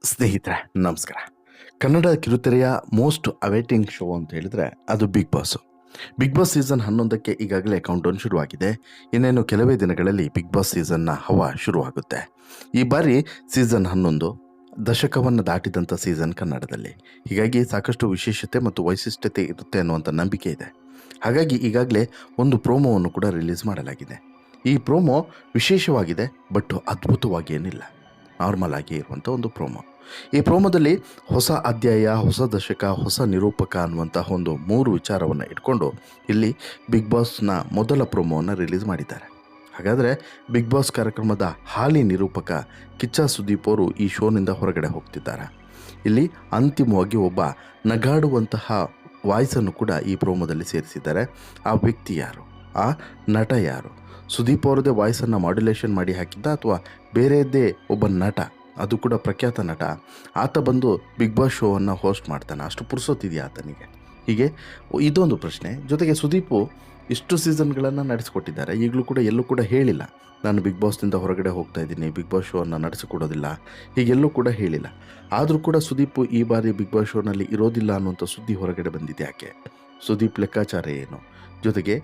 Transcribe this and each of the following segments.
ಸ್ನೇಹಿತರೆ ನಮಸ್ಕಾರ. ಕನ್ನಡ ಕಿರುತೆರೆಯ ಮೋಸ್ಟ್ ಅವೈಟಿಂಗ್ ಶೋ ಅಂತ ಹೇಳಿದ್ರೆ ಅದು Bigg Boss. Bigg Boss season 11ಕ್ಕೆ ಈಗಾಗಲೇ ಕೌಂಟೌನ್ ಶುರುವಾಗಿದೆ. ಇನ್ನೇನು ಕೆಲವೇ ದಿನಗಳಲ್ಲಿ ಬಿಗ್ ಬಾಸ್ ಸೀಸನ್ನ ಹವಾ ಶುರುವಾಗುತ್ತೆ. ಈ ಬಾರಿ ಸೀಸನ್ 11 ದಶಕವನ್ನು ದಾಟಿದಂಥ ಸೀಸನ್ ಕನ್ನಡದಲ್ಲಿ. ಹೀಗಾಗಿ ಸಾಕಷ್ಟು ವಿಶೇಷತೆ ಮತ್ತು ವೈಶಿಷ್ಟ್ಯತೆ ಇರುತ್ತೆ ಅನ್ನುವಂಥ ನಂಬಿಕೆ ಇದೆ. ಹಾಗಾಗಿ ಈಗಾಗಲೇ ಒಂದು ಪ್ರೋಮೋವನ್ನು ಕೂಡ ರಿಲೀಸ್ ಮಾಡಲಾಗಿದೆ. ಈ ಪ್ರೋಮೋ ವಿಶೇಷವಾಗಿದೆ, ಬಟ್ ಅದ್ಭುತವಾಗಿ ಏನಿಲ್ಲ, ನಾರ್ಮಲ್ ಆಗಿ ಇರುವಂಥ ಒಂದು ಪ್ರೋಮೋ. ಈ ಪ್ರೋಮೋದಲ್ಲಿ ಹೊಸ ಅಧ್ಯಾಯ, ಹೊಸ ದಶಕ, ಹೊಸ ನಿರೂಪಕ ಅನ್ನುವಂತಹ ಒಂದು 3 ವಿಚಾರವನ್ನು ಇಟ್ಕೊಂಡು ಇಲ್ಲಿ ಬಿಗ್ ಬಾಸ್ನ ಮೊದಲ ಪ್ರೋಮೋವನ್ನು ರಿಲೀಸ್ ಮಾಡಿದ್ದಾರೆ. ಹಾಗಾದರೆ ಬಿಗ್ ಬಾಸ್ ಕಾರ್ಯಕ್ರಮದ ಹಾಲಿ ನಿರೂಪಕ ಕಿಚ್ಚ ಸುದೀಪ್ ಅವರು ಈ ಶೋನಿಂದ ಹೊರಗಡೆ ಹೋಗ್ತಿದ್ದಾರೆ. ಇಲ್ಲಿ ಅಂತಿಮವಾಗಿ ಒಬ್ಬ ನಗಾಡುವಂತಹ ವಾಯ್ಸನ್ನು ಕೂಡ ಈ ಪ್ರೋಮೋದಲ್ಲಿ ಸೇರಿಸಿದ್ದಾರೆ. ಆ ವ್ಯಕ್ತಿ ಯಾರು, ಆ ನಟ ಯಾರು? ಸುದೀಪ್ ಅವರದೇ ವಾಯ್ಸನ್ನು ಮಾಡ್ಯುಲೇಷನ್ ಮಾಡಿ ಹಾಕಿದ್ದ ಅಥವಾ ಬೇರೆಯದ್ದೇ ಒಬ್ಬ ನಟ, ಅದು ಕೂಡ ಪ್ರಖ್ಯಾತ ನಟ, ಆತ ಬಂದು ಬಿಗ್ ಬಾಸ್ ಶೋವನ್ನು ಹೋಸ್ಟ್ ಮಾಡ್ತಾನೆ? ಅಷ್ಟು ಪುರ್ಸೊತ್ತಿದೆಯಾ ಆತನಿಗೆ? ಹೀಗೆ ಇದೊಂದು ಪ್ರಶ್ನೆ. ಜೊತೆಗೆ ಸುದೀಪು ಇಷ್ಟು ಸೀಸನ್ಗಳನ್ನು ನಡೆಸಿಕೊಟ್ಟಿದ್ದಾರೆ, ಈಗಲೂ ಕೂಡ ಎಲ್ಲೂ ಕೂಡ ಹೇಳಿಲ್ಲ ನಾನು ಬಿಗ್ ಬಾಸ್ನಿಂದ ಹೊರಗಡೆ ಹೋಗ್ತಾ ಇದ್ದೀನಿ, ಬಿಗ್ ಬಾಸ್ ಶೋವನ್ನು ನಡೆಸಿಕೊಡೋದಿಲ್ಲ, ಹೀಗೆಲ್ಲೂ ಕೂಡ ಹೇಳಿಲ್ಲ. ಆದರೂ ಕೂಡ ಸುದೀಪು ಈ ಬಾರಿ ಬಿಗ್ ಬಾಸ್ ಶೋನಲ್ಲಿ ಇರೋದಿಲ್ಲ ಅನ್ನುವಂಥ ಸುದ್ದಿ ಹೊರಗಡೆ ಬಂದಿದೆ. ಯಾಕೆ? ಸುದೀಪ್ ಲೆಕ್ಕಾಚಾರ ಏನು? ಜೊತೆಗೆ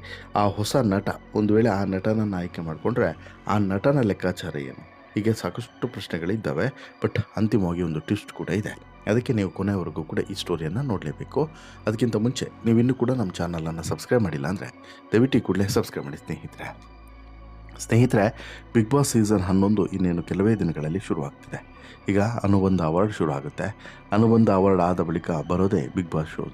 ಆ ಹೊಸ ನಟ, ಒಂದು ವೇಳೆ ಆ ನಟನನ್ನು ಆಯ್ಕೆ ಮಾಡಿಕೊಂಡ್ರೆ ಆ ನಟನ ಲೆಕ್ಕಾಚಾರ ಏನು? ಹೀಗೆ ಸಾಕಷ್ಟು ಪ್ರಶ್ನೆಗಳಿದ್ದಾವೆ. ಬಟ್ ಅಂತಿಮವಾಗಿ ಒಂದು ಟ್ವಿಸ್ಟ್ ಕೂಡ ಇದೆ. ಅದಕ್ಕೆ ನೀವು ಕೊನೆಯವರೆಗೂ ಕೂಡ ಈ ಸ್ಟೋರಿಯನ್ನು ನೋಡಲೇಬೇಕು. ಅದಕ್ಕಿಂತ ಮುಂಚೆ ನೀವಿನ್ನೂ ಕೂಡ ನಮ್ಮ ಚಾನಲನ್ನು ಸಬ್ಸ್ಕ್ರೈಬ್ ಮಾಡಿಲ್ಲ ಅಂದರೆ ದಯವಿಟ್ಟು ಕೂಡಲೇ ಸಬ್ಸ್ಕ್ರೈಬ್ ಮಾಡಿ ಸ್ನೇಹಿತರೆ. ಬಿಗ್ ಬಾಸ್ ಸೀಸನ್ 11 ಇನ್ನೇನು ಕೆಲವೇ ದಿನಗಳಲ್ಲಿ ಶುರುವಾಗ್ತಿದೆ. ಈಗ ಅನುಬಂಧ ಅವಾರ್ಡ್ ಶುರು ಆಗುತ್ತೆ. ಅನುಬಂಧ ಅವಾರ್ಡ್ ಆದ ಬಳಿಕ ಬರೋದೇ ಬಿಗ್ ಬಾಸ್ ಶೋ.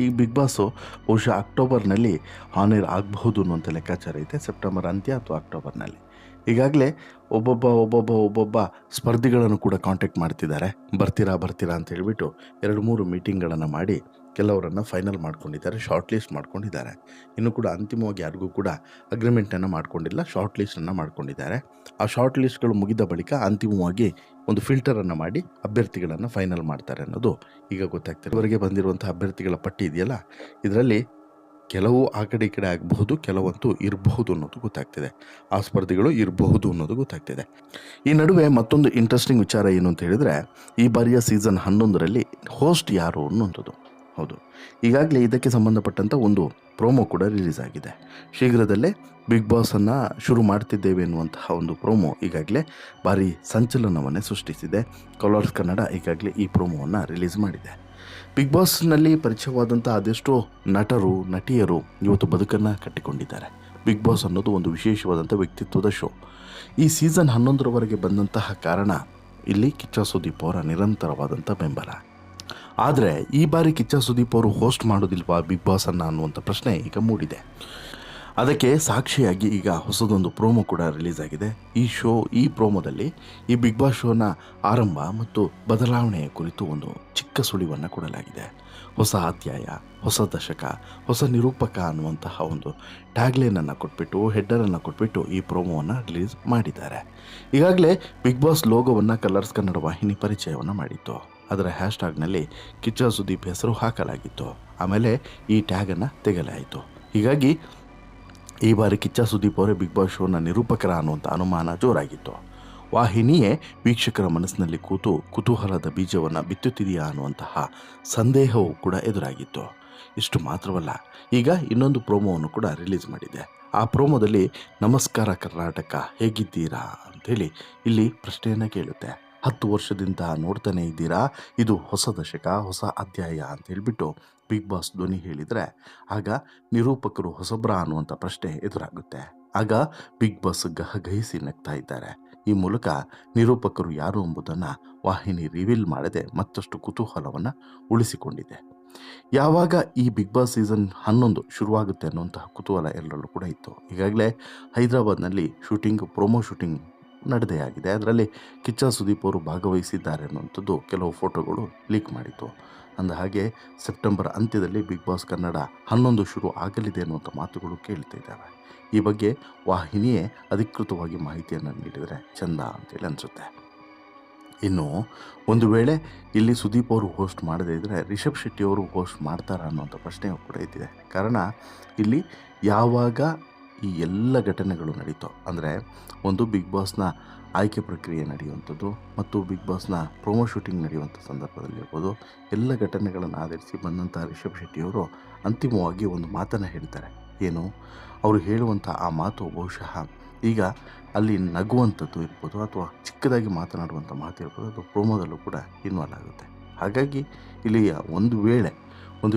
ಈ ಬಿಗ್ ಬಾಸು ಬಹುಶಃ ಅಕ್ಟೋಬರ್ನಲ್ಲಿ ಆನ್ ಏರ್ ಆಗಬಹುದು ಅನ್ನುವಂಥ ಲೆಕ್ಕಾಚಾರ ಇದೆ. ಸೆಪ್ಟೆಂಬರ್ ಅಂತ್ಯ ಅಥವಾ ಅಕ್ಟೋಬರ್ನಲ್ಲಿ. ಈಗಾಗಲೇ ಒಬ್ಬೊಬ್ಬ ಸ್ಪರ್ಧಿಗಳನ್ನು ಕೂಡ ಕಾಂಟ್ಯಾಕ್ಟ್ ಮಾಡ್ತಿದ್ದಾರೆ. ಬರ್ತೀರಾ ಅಂತ ಹೇಳಿಬಿಟ್ಟು 2-3 ಮೀಟಿಂಗ್ಗಳನ್ನು ಮಾಡಿ ಕೆಲವರನ್ನು ಫೈನಲ್ ಮಾಡ್ಕೊಂಡಿದ್ದಾರೆ, ಶಾರ್ಟ್ ಲಿಸ್ಟ್ ಮಾಡ್ಕೊಂಡಿದ್ದಾರೆ. ಇನ್ನೂ ಕೂಡ ಅಂತಿಮವಾಗಿ ಯಾರಿಗೂ ಕೂಡ ಅಗ್ರಿಮೆಂಟನ್ನು ಮಾಡ್ಕೊಂಡಿಲ್ಲ, ಶಾರ್ಟ್ ಲಿಸ್ಟನ್ನು ಮಾಡ್ಕೊಂಡಿದ್ದಾರೆ. ಆ ಶಾರ್ಟ್ ಲಿಸ್ಟ್ಗಳು ಮುಗಿದ ಬಳಿಕ ಅಂತಿಮವಾಗಿ ಒಂದು ಫಿಲ್ಟರನ್ನು ಮಾಡಿ ಅಭ್ಯರ್ಥಿಗಳನ್ನು ಫೈನಲ್ ಮಾಡ್ತಾರೆ ಅನ್ನೋದು ಈಗ ಗೊತ್ತಾಗ್ತದೆ. ಇವರಿಗೆ ಬಂದಿರುವಂಥ ಅಭ್ಯರ್ಥಿಗಳ ಪಟ್ಟಿ ಇದೆಯಲ್ಲ, ಇದರಲ್ಲಿ ಕೆಲವು ಆ ಕಡೆ ಈ ಕಡೆ ಆಗಬಹುದು, ಕೆಲವಂತೂ ಇರಬಹುದು ಅನ್ನೋದು ಗೊತ್ತಾಗ್ತಿದೆ. ಆ ಸ್ಪರ್ಧಿಗಳು ಇರಬಹುದು ಅನ್ನೋದು ಗೊತ್ತಾಗ್ತಿದೆ. ಈ ನಡುವೆ ಮತ್ತೊಂದು ಇಂಟ್ರೆಸ್ಟಿಂಗ್ ವಿಚಾರ ಏನು ಅಂತ ಹೇಳಿದರೆ, ಈ ಬಾರಿಯ ಸೀಸನ್ 11ರಲ್ಲಿ ಹೋಸ್ಟ್ ಯಾರು ಅನ್ನುವಂಥದ್ದು. ಹೌದು, ಈಗಾಗಲೇ ಇದಕ್ಕೆ ಸಂಬಂಧಪಟ್ಟಂಥ ಒಂದು ಪ್ರೋಮೋ ಕೂಡ ರಿಲೀಸ್ ಆಗಿದೆ. ಶೀಘ್ರದಲ್ಲೇ ಬಿಗ್ ಬಾಸನ್ನು ಶುರು ಮಾಡ್ತಿದ್ದೇವೆ ಎನ್ನುವಂತಹ ಒಂದು ಪ್ರೋಮೋ ಈಗಾಗಲೇ ಭಾರಿ ಸಂಚಲನವನ್ನೇ ಸೃಷ್ಟಿಸಿದೆ. ಕಲರ್ಸ್ ಕನ್ನಡ ಈಗಾಗಲೇ ಈ ಪ್ರೋಮೋವನ್ನು ರಿಲೀಸ್ ಮಾಡಿದೆ. ಬಿಗ್ ಬಾಸ್ನಲ್ಲಿ ಪರಿಚಯವಾದಂಥ ಅದೆಷ್ಟೋ ನಟರು, ನಟಿಯರು ಇವತ್ತು ಬದುಕನ್ನು ಕಟ್ಟಿಕೊಂಡಿದ್ದಾರೆ. ಬಿಗ್ ಬಾಸ್ ಅನ್ನೋದು ಒಂದು ವಿಶೇಷವಾದಂಥ ವ್ಯಕ್ತಿತ್ವದ ಶೋ. ಈ ಸೀಸನ್ 11ರವರೆಗೆ ಬಂದಂತಹ ಕಾರಣ ಇಲ್ಲಿ ಕಿಚ್ಚ ಸುದೀಪ್ ಅವರ ನಿರಂತರವಾದಂಥ ಬೆಂಬಲ. ಆದರೆ ಈ ಬಾರಿ ಕಿಚ್ಚ ಸುದೀಪ್ ಅವರು ಹೋಸ್ಟ್ ಮಾಡೋದಿಲ್ವಾ ಬಿಗ್ ಬಾಸನ್ನು ಅನ್ನುವಂಥ ಪ್ರಶ್ನೆ ಈಗ ಮೂಡಿದೆ. ಅದಕ್ಕೆ ಸಾಕ್ಷಿಯಾಗಿ ಈಗ ಹೊಸದೊಂದು ಪ್ರೋಮೋ ಕೂಡ ರಿಲೀಸ್ ಆಗಿದೆ. ಈ ಪ್ರೋಮೋದಲ್ಲಿ ಈ ಬಿಗ್ ಬಾಸ್ ಶೋನ ಆರಂಭ ಮತ್ತು ಬದಲಾವಣೆಯ ಕುರಿತು ಒಂದು ಚಿಕ್ಕ ಸುಳಿವನ್ನು ಕೊಡಲಾಗಿದೆ. ಹೊಸ ಅಧ್ಯಾಯ, ಹೊಸ ದಶಕ, ಹೊಸ ನಿರೂಪಕ ಅನ್ನುವಂತಹ ಒಂದು ಟ್ಯಾಗ್ಲೈನನ್ನು ಕೊಟ್ಬಿಟ್ಟು, ಹೆಡ್ಡರನ್ನು ಕೊಟ್ಬಿಟ್ಟು ಈ ಪ್ರೋಮೋವನ್ನು ರಿಲೀಸ್ ಮಾಡಿದ್ದಾರೆ. ಈಗಾಗಲೇ ಬಿಗ್ ಬಾಸ್ ಲೋಗೋವನ್ನು ಕಲರ್ಸ್ ಕನ್ನಡ ವಾಹಿನಿ ಪರಿಚಯವನ್ನು ಮಾಡಿತ್ತು. ಅದರ ಹ್ಯಾಶ್ಟ್ಯಾಗ್ನಲ್ಲಿ ಕಿಚ್ಚ ಸುದೀಪ್ ಹೆಸರು ಹಾಕಲಾಗಿತ್ತು. ಆಮೇಲೆ ಈ ಟ್ಯಾಗನ್ನು ತೆಗೆಯಲಾಯಿತು. ಹೀಗಾಗಿ ಈ ಬಾರಿ ಕಿಚ್ಚ ಸುದೀಪ್ ಅವರೇ ಬಿಗ್ ಬಾಸ್ ಶೋನ ನಿರೂಪಕರ ಅನ್ನುವಂಥ ಅನುಮಾನ ಜೋರಾಗಿತ್ತು. ವಾಹಿನಿಯೇ ವೀಕ್ಷಕರ ಮನಸ್ಸಿನಲ್ಲಿ ಕೂತು ಕುತೂಹಲದ ಬೀಜವನ್ನು ಬಿತ್ತುತ್ತಿದೆಯಾ ಅನ್ನುವಂತಹ ಸಂದೇಹವೂ ಕೂಡ ಎದುರಾಗಿತ್ತು. ಇಷ್ಟು ಮಾತ್ರವಲ್ಲ, ಈಗ ಇನ್ನೊಂದು ಪ್ರೋಮೋವನ್ನು ಕೂಡ ರಿಲೀಸ್ ಮಾಡಿದೆ. ಆ ಪ್ರೋಮೋದಲ್ಲಿ ನಮಸ್ಕಾರ ಕರ್ನಾಟಕ, ಹೇಗಿದ್ದೀರಾ ಅಂಥೇಳಿ ಇಲ್ಲಿ ಪ್ರಶ್ನೆಯನ್ನು ಕೇಳುತ್ತೆ. 10 ವರ್ಷದಿಂದ ನೋಡ್ತಾನೆ ಇದ್ದೀರಾ, ಇದು ಹೊಸ ದಶಕ, ಹೊಸ ಅಧ್ಯಾಯ ಅಂತ ಹೇಳಿಬಿಟ್ಟು ಬಿಗ್ ಬಾಸ್ ಧ್ವನಿ ಹೇಳಿದರೆ ಆಗ ನಿರೂಪಕರು ಹೊಸಬ್ರಾ ಅನ್ನುವಂಥ ಪ್ರಶ್ನೆ ಎದುರಾಗುತ್ತೆ. ಆಗ ಬಿಗ್ ಬಾಸ್ ಗಹಗಹಿಸಿ ನಗ್ತಾ ಇದ್ದಾರೆ. ಈ ಮೂಲಕ ನಿರೂಪಕರು ಯಾರು ಎಂಬುದನ್ನು ವಾಹಿನಿ ರಿವೀಲ್ ಮಾಡದೆ ಮತ್ತಷ್ಟು ಕುತೂಹಲವನ್ನು ಉಳಿಸಿಕೊಂಡಿದೆ. ಯಾವಾಗ ಈ ಬಿಗ್ ಬಾಸ್ ಸೀಸನ್ 11 ಶುರುವಾಗುತ್ತೆ ಅನ್ನುವಂತಹ ಕುತೂಹಲ ಎಲ್ಲರಲ್ಲೂ ಕೂಡ ಇತ್ತು. ಈಗಾಗಲೇ ಹೈದರಾಬಾದ್ನಲ್ಲಿ ಪ್ರೋಮೋ ಶೂಟಿಂಗ್ ನಡೆದೇ ಆಗಿದೆ. ಅದರಲ್ಲಿ ಕಿಚ್ಚ ಸುದೀಪ್ ಅವರು ಭಾಗವಹಿಸಿದ್ದಾರೆ ಅನ್ನುವಂಥದ್ದು ಕೆಲವು ಫೋಟೋಗಳು ಲೀಕ್ ಮಾಡಿತ್ತು. ಅಂದ ಹಾಗೆ ಸೆಪ್ಟೆಂಬರ್ ಅಂತ್ಯದಲ್ಲಿ ಬಿಗ್ ಬಾಸ್ ಕನ್ನಡ 11 ಶುರು ಆಗಲಿದೆ ಅನ್ನುವಂಥ ಮಾತುಗಳು ಕೇಳ್ತಾ ಇದ್ದಾವೆ. ಈ ಬಗ್ಗೆ ವಾಹಿನಿಯೇ ಅಧಿಕೃತವಾಗಿ ಮಾಹಿತಿಯನ್ನು ನೀಡಿದರೆ ಚೆಂದ ಅಂತೇಳಿ ಅನಿಸುತ್ತೆ. ಇನ್ನು ಒಂದು ವೇಳೆ ಇಲ್ಲಿ ಸುದೀಪ್ ಅವರು ಹೋಸ್ಟ್ ಮಾಡದೇ ಇದ್ದರೆ ರಿಷಬ್ ಶೆಟ್ಟಿಯವರು ಹೋಸ್ಟ್ ಮಾಡ್ತಾರಾ ಅನ್ನೋಂಥ ಪ್ರಶ್ನೆಯೂ ಕೂಡ ಇದ್ದಿದೆ. ಕಾರಣ ಇಲ್ಲಿ ಯಾವಾಗ ಈ ಎಲ್ಲ ಘಟನೆಗಳು ನಡೀತಾವೆ. ಅಂದರೆ ಒಂದು ಬಿಗ್ ಬಾಸ್ನ ಆಯ್ಕೆ ಪ್ರಕ್ರಿಯೆ ನಡೆಯುವಂಥದ್ದು ಮತ್ತು ಬಿಗ್ ಬಾಸ್ನ ಪ್ರೊಮೋ ಶೂಟಿಂಗ್ ನಡೆಯುವಂಥ ಸಂದರ್ಭದಲ್ಲಿರ್ಬೋದು, ಎಲ್ಲ ಘಟನೆಗಳನ್ನು ಆಧರಿಸಿ ಬಂದಂಥ ರಿಷಬ್ ಶೆಟ್ಟಿಯವರು ಅಂತಿಮವಾಗಿ ಒಂದು ಮಾತನ್ನು ಹೇಳ್ತಾರೆ. ಏನು, ಅವರು ಹೇಳುವಂಥ ಆ ಮಾತು ಬಹುಶಃ ಈಗ ಅಲ್ಲಿ ನಗುವಂಥದ್ದು ಇರ್ಬೋದು ಅಥವಾ ಚಿಕ್ಕದಾಗಿ ಮಾತನಾಡುವಂಥ ಮಾತು ಇರ್ಬೋದು, ಅದು ಪ್ರೋಮೋದಲ್ಲೂ ಕೂಡ ಇನ್ವಾಲ್ವ್ ಆಗುತ್ತೆ. ಹಾಗಾಗಿ ಇಲ್ಲಿ ಒಂದು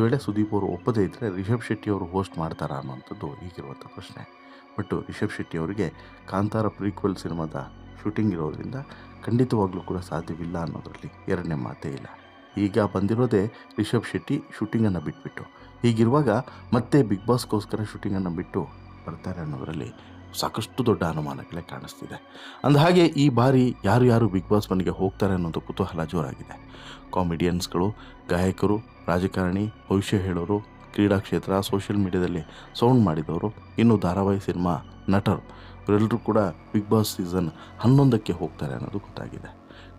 ವೇಳೆ ಸುದೀಪ್ ಅವರು ಒಪ್ಪದೇ ಇದ್ದರೆ ರಿಷಬ್ ಶೆಟ್ಟಿ ಅವರು ಹೋಸ್ಟ್ ಮಾಡ್ತಾರಾ ಅನ್ನೋಂಥದ್ದು ಈಗಿರುವಂಥ ಪ್ರಶ್ನೆ. ಬಟ್ ರಿಷಬ್ ಶೆಟ್ಟಿ ಅವರಿಗೆ ಕಾಂತಾರ ಪ್ರೀಕ್ವೆಲ್ ಸಿನಿಮಾದ ಶೂಟಿಂಗ್ ಇರೋದರಿಂದ ಖಂಡಿತವಾಗ್ಲೂ ಕೂಡ ಸಾಧ್ಯವಿಲ್ಲ ಅನ್ನೋದರಲ್ಲಿ ಎರಡನೇ ಮಾತೇ ಇಲ್ಲ. ಈಗ ಬಂದಿರೋದೇ ರಿಷಬ್ ಶೆಟ್ಟಿ ಶೂಟಿಂಗನ್ನು ಬಿಟ್ಬಿಟ್ಟು. ಹೀಗಿರುವಾಗ ಮತ್ತೆ ಬಿಗ್ ಬಾಸ್ಗೋಸ್ಕರ ಶೂಟಿಂಗನ್ನು ಬಿಟ್ಟು ಬರ್ತಾರೆ ಅನ್ನೋದರಲ್ಲಿ ಸಾಕಷ್ಟು ದೊಡ್ಡ ಅನುಮಾನಗಳೇ ಕಾಣಿಸ್ತಿದೆ. ಅಂದಹಾಗೆ ಈ ಬಾರಿ ಯಾರು ಬಿಗ್ ಬಾಸ್ ಮನೆಗೆ ಹೋಗ್ತಾರೆ ಅನ್ನೋದು ಕುತೂಹಲ ಜೋರಾಗಿದೆ. ಕಾಮಿಡಿಯನ್ಸ್ಗಳು, ಗಾಯಕರು, ರಾಜಕಾರಣಿ, ಭವಿಷ್ಯ ಹೇಳೋರು, ಕ್ರೀಡಾ ಕ್ಷೇತ್ರ, ಸೋಷಿಯಲ್ ಮೀಡಿಯಾದಲ್ಲಿ ಸೌಂಡ್ ಮಾಡಿದವರು, ಇನ್ನು ಧಾರಾವಾಹಿ ಸಿನಿಮಾ ನಟರು ಇವರೆಲ್ಲರೂ ಕೂಡ ಬಿಗ್ ಬಾಸ್ ಸೀಸನ್ 11ಕ್ಕೆ ಹೋಗ್ತಾರೆ ಅನ್ನೋದು ಗೊತ್ತಾಗಿದೆ.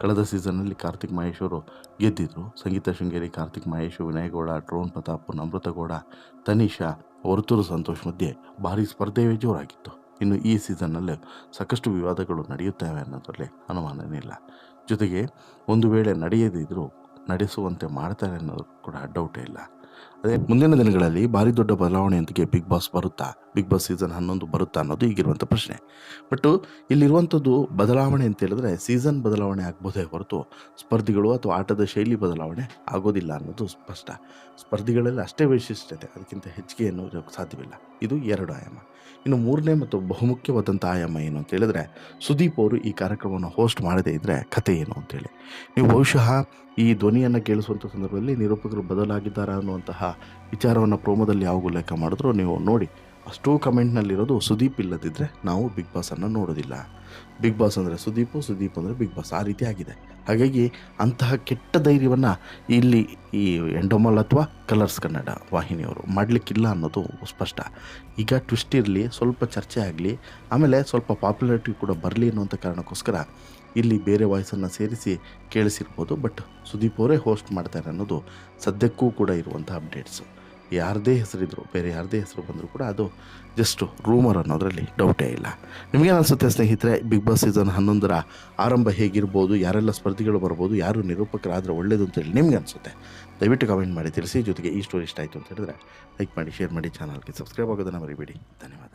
ಕಳೆದ ಸೀಸನ್ನಲ್ಲಿ ಕಾರ್ತಿಕ್ ಮಹೇಶ್ ಅವರು ಗೆದ್ದಿದ್ರು. ಸಂಗೀತ ಶೃಂಗೇರಿ, ಕಾರ್ತಿಕ್ ಮಹೇಶ್, ವಿನಯಗೌಡ, ಡ್ರೋನ್ ಪ್ರತಾಪ್, ನಮ್ರತಗೌಡ, ತನಿಷಾ, ವರ್ತೂರು ಸಂತೋಷ್ ಮಧ್ಯೆ ಭಾರೀ ಸ್ಪರ್ಧೆಯೇ ಜೋರಾಗಿತ್ತು. ಇನ್ನು ಈ ಸೀಸನ್ನಲ್ಲಿ ಸಾಕಷ್ಟು ವಿವಾದಗಳು ನಡೆಯುತ್ತವೆ ಅನ್ನೋದರಲ್ಲಿ ಅನುಮಾನನೇ ಇಲ್ಲ. ಜೊತೆಗೆ ಒಂದು ವೇಳೆ ನಡೆಯದಿದ್ದರೂ ನಡೆಸುವಂತೆ ಮಾಡ್ತಾರೆ ಅನ್ನೋದು ಕೂಡ ಡೌಟೇ ಇಲ್ಲ. ಅದೇ ಮುಂದಿನ ದಿನಗಳಲ್ಲಿ ಭಾರಿ ದೊಡ್ಡ ಬದಲಾವಣೆಯೊಂದಿಗೆ ಬಿಗ್ ಬಾಸ್ ಬರುತ್ತಾ, ಬಿಗ್ ಬಾಸ್ ಸೀಸನ್ 11 ಬರುತ್ತಾ ಅನ್ನೋದು ಈಗಿರುವಂಥ ಪ್ರಶ್ನೆ. ಬಟ್ ಇಲ್ಲಿರುವಂಥದ್ದು ಬದಲಾವಣೆ ಅಂತ ಹೇಳಿದ್ರೆ ಸೀಸನ್ ಬದಲಾವಣೆ ಆಗ್ಬೋದೇ ಹೊರತು ಸ್ಪರ್ಧಿಗಳು ಅಥವಾ ಆಟದ ಶೈಲಿ ಬದಲಾವಣೆ ಆಗೋದಿಲ್ಲ ಅನ್ನೋದು ಸ್ಪಷ್ಟ. ಸ್ಪರ್ಧಿಗಳಲ್ಲಿ ಅಷ್ಟೇ ವೈಶಿಷ್ಟ್ಯತೆ, ಅದಕ್ಕಿಂತ ಹೆಚ್ಚಿಗೆ ಏನು ಸಾಧ್ಯವಿಲ್ಲ. ಇದು 2 ಆಯಾಮ. ಇನ್ನು 3ನೇ ಮತ್ತು ಬಹುಮುಖ್ಯವಾದಂಥ ಆಯಾಮ ಏನು ಅಂತ ಹೇಳಿದ್ರೆ, ಸುದೀಪ್ ಅವರು ಈ ಕಾರ್ಯಕ್ರಮವನ್ನು ಹೋಸ್ಟ್ ಮಾಡದೇ ಇದ್ದರೆ ಕತೆ ಏನು ಅಂತೇಳಿ. ನೀವು ಬಹುಶಃ ಈ ಧ್ವನಿಯನ್ನು ಕೇಳಿಸುವಂಥ ಸಂದರ್ಭದಲ್ಲಿ ನಿರೂಪಕರು ಬದಲಾಗಿದ್ದಾರೆ ಅನ್ನುವಂತಹ ವಿಚಾರವನ್ನು ಪ್ರೋಮೋದಲ್ಲಿ ಯಾವ ಉಲ್ಲೇಖ ಮಾಡಿದ್ರು ನೀವು ನೋಡಿ. ಅಷ್ಟೂ ಕಮೆಂಟ್ನಲ್ಲಿರೋದು ಸುದೀಪ್ ಇಲ್ಲದಿದ್ದರೆ ನಾವು ಬಿಗ್ ಬಾಸನ್ನು ನೋಡೋದಿಲ್ಲ. ಬಿಗ್ ಬಾಸ್ ಅಂದರೆ ಸುದೀಪ್ ಅಂದರೆ ಬಿಗ್ ಬಾಸ್, ಆ ರೀತಿ ಆಗಿದೆ. ಹಾಗಾಗಿ ಅಂತಹ ಕೆಟ್ಟ ಧೈರ್ಯವನ್ನು ಇಲ್ಲಿ ಈ ಎಂಡೋಮಲ್ ಅಥವಾ ಕಲರ್ಸ್ ಕನ್ನಡ ವಾಹಿನಿಯವರು ಮಾಡಲಿಕ್ಕಿಲ್ಲ ಅನ್ನೋದು ಸ್ಪಷ್ಟ. ಈಗ ಟ್ವಿಸ್ಟ್ ಇರಲಿ, ಸ್ವಲ್ಪ ಚರ್ಚೆ ಆಗಲಿ, ಆಮೇಲೆ ಸ್ವಲ್ಪ ಪಾಪ್ಯುಲಾರಿಟಿ ಕೂಡ ಬರಲಿ ಅನ್ನುವಂಥ ಕಾರಣಕ್ಕೋಸ್ಕರ ಇಲ್ಲಿ ಬೇರೆ ವಾಯ್ಸನ್ನು ಸೇರಿಸಿ ಕೇಳಿಸಿರ್ಬೋದು. ಬಟ್ ಸುದೀಪ್ ಅವರೇ ಹೋಸ್ಟ್ ಮಾಡ್ತಾರೆ ಅನ್ನೋದು ಸದ್ಯಕ್ಕೂ ಕೂಡ ಇರುವಂಥ ಅಪ್ಡೇಟ್ಸು. ಯಾರದೇ ಹೆಸರಿದ್ರು, ಬೇರೆ ಯಾರದೇ ಹೆಸರು ಬಂದರೂ ಕೂಡ ಅದು ಜಸ್ಟ್ ರೂಮರ್ ಅನ್ನೋದರಲ್ಲಿ ಡೌಟೇ ಇಲ್ಲ. ನಿಮಗೇನು ಅನಿಸುತ್ತೆ ಸ್ನೇಹಿತರೆ, ಬಿಗ್ ಬಾಸ್ ಸೀಸನ್ 11ರ ಆರಂಭ ಹೇಗಿರ್ಬೋದು, ಯಾರೆಲ್ಲ ಸ್ಪರ್ಧಿಗಳು ಬರ್ಬೋದು, ಯಾರು ನಿರೂಪಕರಾದರೆ ಒಳ್ಳೆಯದು ಅಂತೇಳಿ ನಿಮ್ಗೆ ಅನಿಸುತ್ತೆ? ದಯವಿಟ್ಟು ಕಮೆಂಟ್ ಮಾಡಿ ತಿಳಿಸಿ. ಜೊತೆಗೆ ಈ ಸ್ಟೋರಿ ಇಷ್ಟ ಆಯಿತು ಅಂತ ಹೇಳಿದ್ರೆ ಲೈಕ್ ಮಾಡಿ, ಶೇರ್ ಮಾಡಿ, ಚಾನಲ್ಗೆ ಸಬ್ಸ್ಕ್ರೈಬ್ ಆಗೋದನ್ನು ಮರಿಬೇಡಿ. ಧನ್ಯವಾದ.